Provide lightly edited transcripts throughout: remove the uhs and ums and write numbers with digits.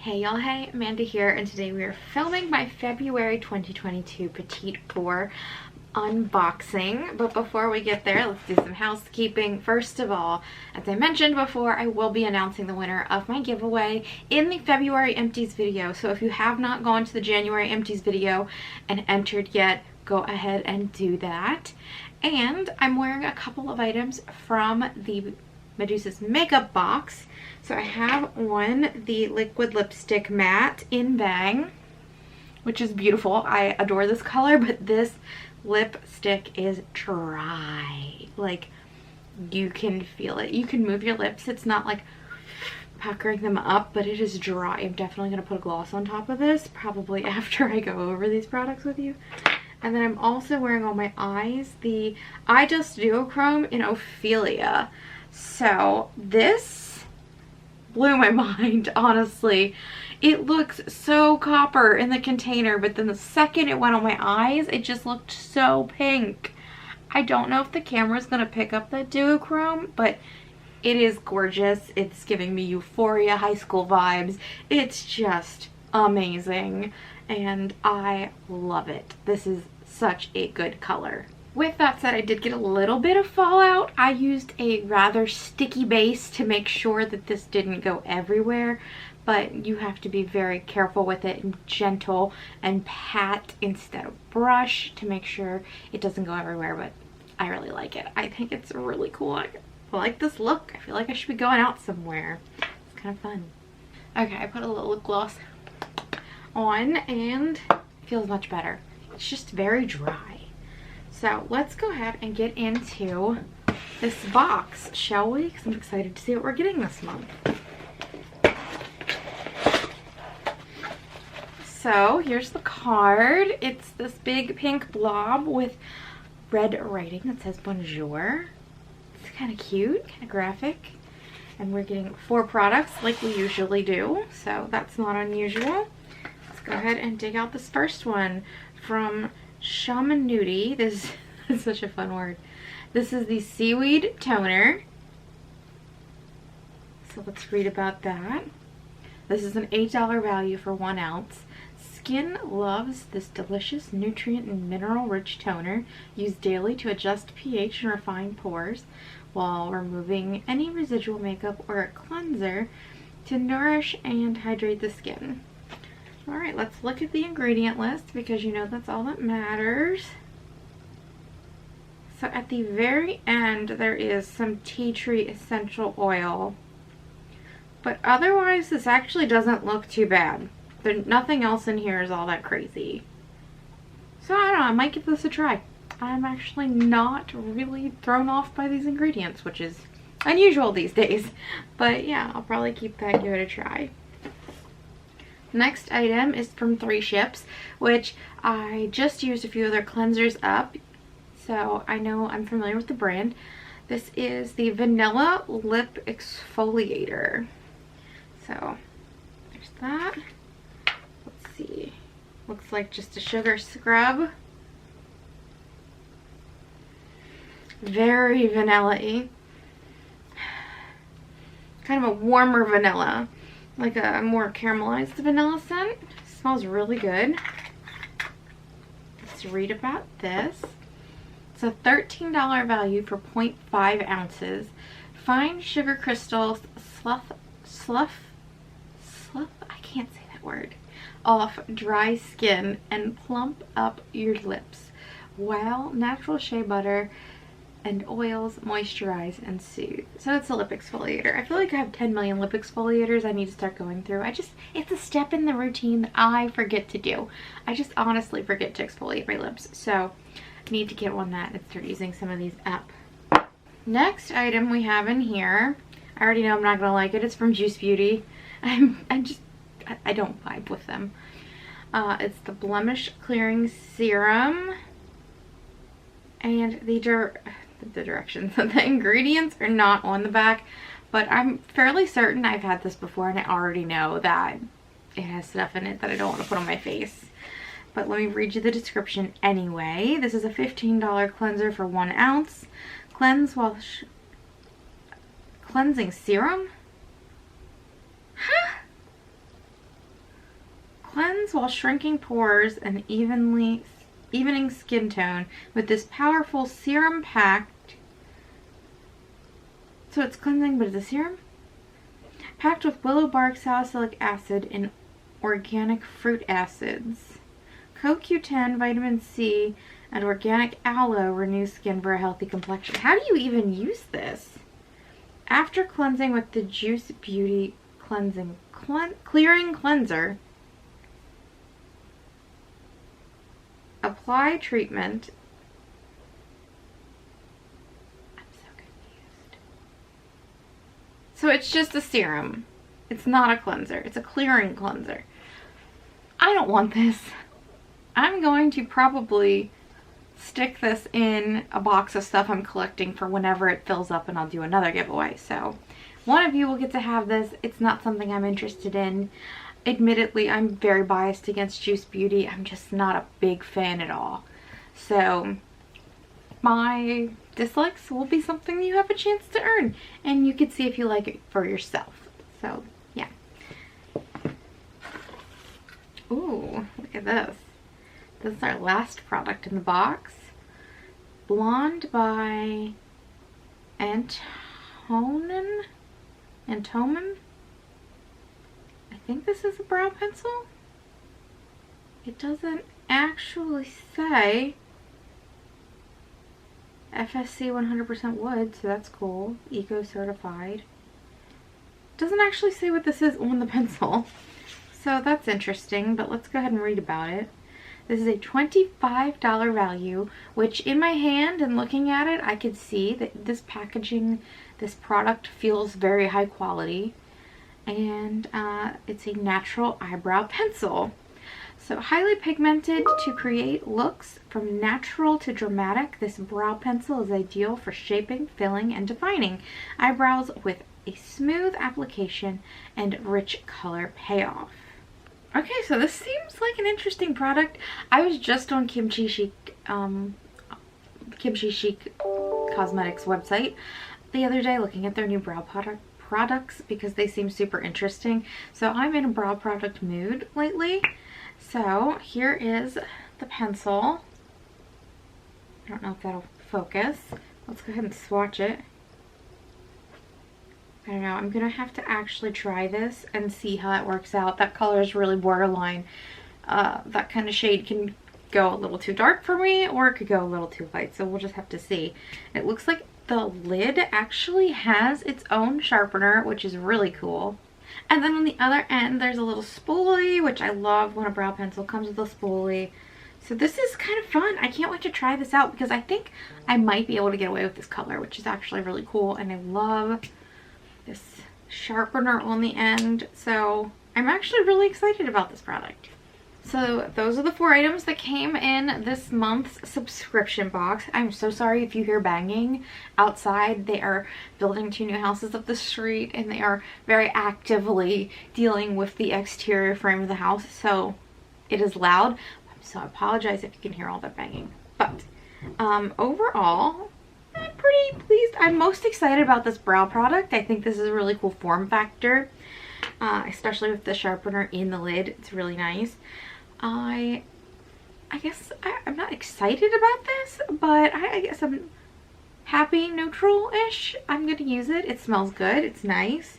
Hey y'all, hey, Amanda here, and today we are filming my February 2022 Petit Vour unboxing. But before we get there, let's do some housekeeping. First of all, as I mentioned before, I will be announcing the winner of my giveaway in the February empties video. So if you have not gone to the January empties video and entered yet, go ahead and do that. And I'm wearing a couple of items from the Medusa's makeup box. So I have the liquid lipstick matte in Bang, which is beautiful. I adore this color, but this lipstick is dry. Like, you can feel it. You can move your lips. It's not like puckering them up, but it is dry. I'm definitely going to put a gloss on top of this, probably after I go over these products with you. And then I'm also wearing on my eyes the I Just Duochrome in Ophelia. So this blew my mind, honestly. It looks so copper in the container, but then the second it went on my eyes, it just looked so pink. I don't know if the camera's gonna pick up that duochrome, but it is gorgeous. It's giving me Euphoria high school vibes. It's just amazing, and I love it. This is such a good color. With that said, I did get a little bit of fallout. I used a rather sticky base to make sure that this didn't go everywhere, but you have to be very careful with it and gentle and pat instead of brush to make sure it doesn't go everywhere, but I really like it. I think it's really cool. I like this look. I feel like I should be going out somewhere. It's kind of fun. Okay, I put a little lip gloss on and it feels much better. It's just very dry. So let's go ahead and get into this box, shall we? Because I'm excited to see what we're getting this month. So here's the card. It's this big pink blob with red writing that says bonjour. It's kind of cute, kind of graphic. And we're getting 4 products like we usually do, so that's not unusual. Let's go ahead and dig out this first one from Shamanudi. This is such a fun word. This is the seaweed toner. So let's read about that. This is an $8 value for 1 ounce. Skin loves this delicious nutrient and mineral rich toner used daily to adjust pH and refine pores while removing any residual makeup or a cleanser to nourish and hydrate the skin. Alright, let's look at the ingredient list because you know that's all that matters. So at the very end there is some tea tree essential oil. But otherwise this actually doesn't look too bad. Nothing else in here is all that crazy. So I don't know, I might give this a try. I'm actually not really thrown off by these ingredients, which is unusual these days. But yeah, I'll probably keep that, give it a try. Next item is from 3 Ships, which I just used a few of their cleansers up, so I know I'm familiar with the brand. This is the Vanilla Lip Exfoliator. So there's that. Let's see. Looks like just a sugar scrub. Very vanilla-y. Kind of a warmer vanilla. Like a more caramelized vanilla scent. Smells really good. Let's read about this. It's a $13 value for 0.5 ounces. Fine sugar crystals slough, I can't say that word, off dry skin and plump up your lips, while natural shea butter and oils moisturize and soothe. So it's a lip exfoliator. I feel like I have 10 million lip exfoliators I need to start going through. It's a step in the routine that I forget to do. I just honestly forget to exfoliate my lips. So I need to get on that and start using some of these up. Next item we have in here, I already know I'm not gonna like it. It's from Juice Beauty. I don't vibe with them. It's the Blemish Clearing Serum. And the directions. The ingredients are not on the back, but I'm fairly certain I've had this before and I already know that it has stuff in it that I don't want to put on my face. But let me read you the description anyway. This is a $15 cleanser for 1 ounce. Cleanse while cleansing serum? Huh? Cleanse while shrinking pores and evening skin tone with this powerful serum packed. So it's cleansing, but it's a serum? Packed with willow bark, salicylic acid, and organic fruit acids. CoQ10, vitamin C, and organic aloe renew skin for a healthy complexion. How do you even use this? After cleansing with the Juice Beauty Cleansing Clearing Cleanser, apply treatment. I'm so confused. So it's just a serum. It's not a cleanser. It's a clearing cleanser. I don't want this. I'm going to probably stick this in a box of stuff I'm collecting for whenever it fills up, and I'll do another giveaway. So one of you will get to have this. It's not something I'm interested in. Admittedly, I'm very biased against Juice Beauty. I'm just not a big fan at all. So my dislikes will be something you have a chance to earn, and you can see if you like it for yourself. So yeah. Ooh, look at this. This is our last product in the box. Blonde by Antonin? I think this is a brow pencil. It doesn't actually say. FSC 100% wood, so that's cool. Eco certified. Doesn't actually say what this is on the pencil. So that's interesting, but let's go ahead and read about it. This is a $25 value, which in my hand and looking at it, I could see that this packaging, this product feels very high quality. And it's a natural eyebrow pencil. So highly pigmented to create looks from natural to dramatic, this brow pencil is ideal for shaping, filling, and defining eyebrows with a smooth application and rich color payoff. Okay, so this seems like an interesting product. I was just on Kimchi Chic Cosmetics website the other day looking at their new brow products because they seem super interesting. So I'm in a brow product mood lately. So here is the pencil. I don't know if that'll focus. Let's go ahead and swatch it. I don't know, I'm gonna have to actually try this and see how that works out. That color is really borderline. That kind of shade can go a little too dark for me, or it could go a little too light, so we'll just have to see. It looks like the lid actually has its own sharpener, which is really cool. And then on the other end, there's a little spoolie, which I love when a brow pencil comes with a spoolie. So this is kind of fun. I can't wait to try this out because I think I might be able to get away with this color, which is actually really cool. And I love this sharpener on the end. So I'm actually really excited about this product. So those are the 4 items that came in this month's subscription box. I'm so sorry if you hear banging outside. They are building 2 new houses up the street and they are very actively dealing with the exterior frame of the house. So it is loud. So I apologize if you can hear all that banging. But overall, I'm pretty pleased. I'm most excited about this brow product. I think this is a really cool form factor, especially with the sharpener in the lid. It's really nice. I guess I'm not excited about this, but I guess I'm happy, neutral-ish. I'm going to use it. It smells good. It's nice.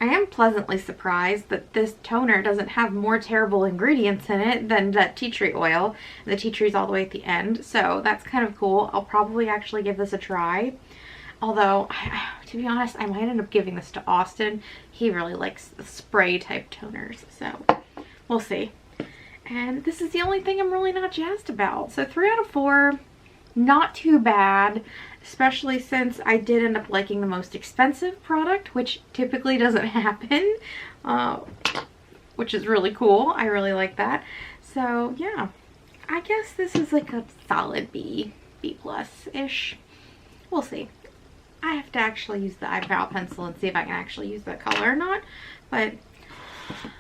I am pleasantly surprised that this toner doesn't have more terrible ingredients in it than that tea tree oil. The tea tree's all the way at the end, so that's kind of cool. I'll probably actually give this a try. Although, to be honest, I might end up giving this to Austin. He really likes the spray type toners, so we'll see. And this is the only thing I'm really not jazzed about. So 3 out of 4, not too bad, especially since I did end up liking the most expensive product, which typically doesn't happen, which is really cool. I really like that. So yeah, I guess this is like a solid B+-ish. We'll see. I have to actually use the eyebrow pencil and see if I can actually use that color or not, but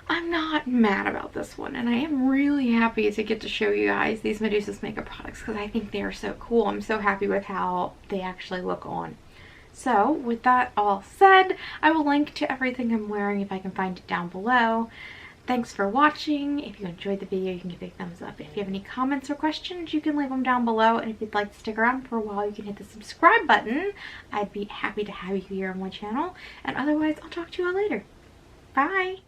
I'm not mad about this one, and I am really happy to get to show you guys these Medusa's makeup products because I think they are so cool. I'm so happy with how they actually look on. So with that all said, I will link to everything I'm wearing if I can find it down below. Thanks for watching. If you enjoyed the video, you can give it a thumbs up. If you have any comments or questions, you can leave them down below. And if you'd like to stick around for a while, you can hit the subscribe button. I'd be happy to have you here on my channel. And otherwise, I'll talk to you all later. Bye!